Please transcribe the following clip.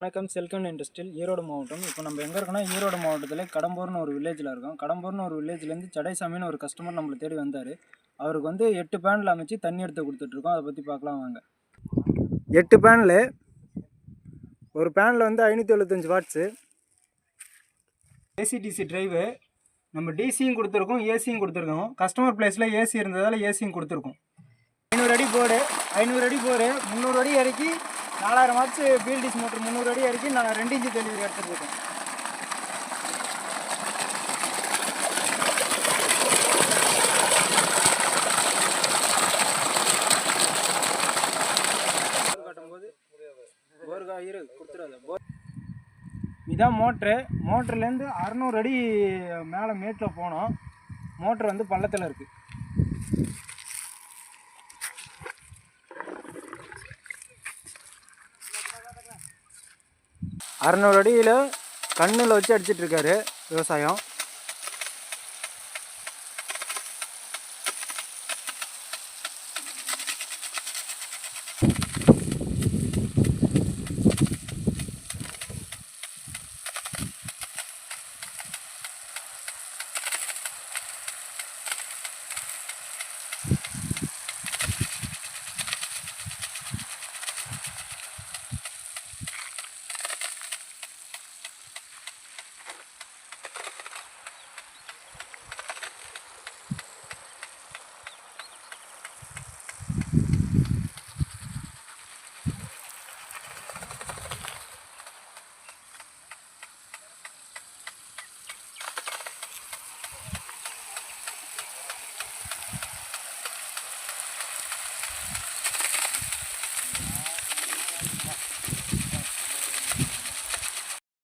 வணக்கம். செல்கன் இண்டஸ்ட்ரியல் ஈரோடு மாவட்டம். இப்போ நம்ம எங்கே இருக்கோம்னா ஈரோடு மாவட்டத்தில் கடம்பூர்னு ஒரு வில்லேஜில் இருக்கோம். கடம்பூர்னு ஒரு வில்லேஜ்லேருந்து சடைசாமின்னு ஒரு கஸ்டமர் நம்மளை தேடி வந்தார். அவருக்கு வந்து 8 பேனில் அமைச்சு தண்ணி எடுத்து கொடுத்துட்ருக்கோம். அதை பற்றி பார்க்கலாம் வாங்க. 8 பேனில், ஒரு பேனில் வந்து 575 வாட்ஸு ஏசிடிசி டிரைவு. நம்ம டிசியும் கொடுத்துருக்கோம், ஏசியும் கொடுத்துருக்கோம். கஸ்டமர் பிளேஸில் ஏசி இருந்ததால் ஏசியும் கொடுத்துருக்கோம். 500 அடி போர்டு, 300 அடி இறக்கி 4000 வாட்ஸ் பிஎல்டிசி மோட்டர் 300 அடி இறக்கி நான் 2 இன்ச்சு டெலிவரி எடுத்துருக்கேன். காட்டும்போது கொடுத்துடாத. இதான் மோட்டர்லேருந்து 600 அடி மேலே மேட்டில் போனோம். மோட்டர் வந்து பள்ளத்தில் இருக்குது. அறநூறு அடியில் கண்ணில் வச்சு அடிச்சிட்ருக்காரு விவசாயம்.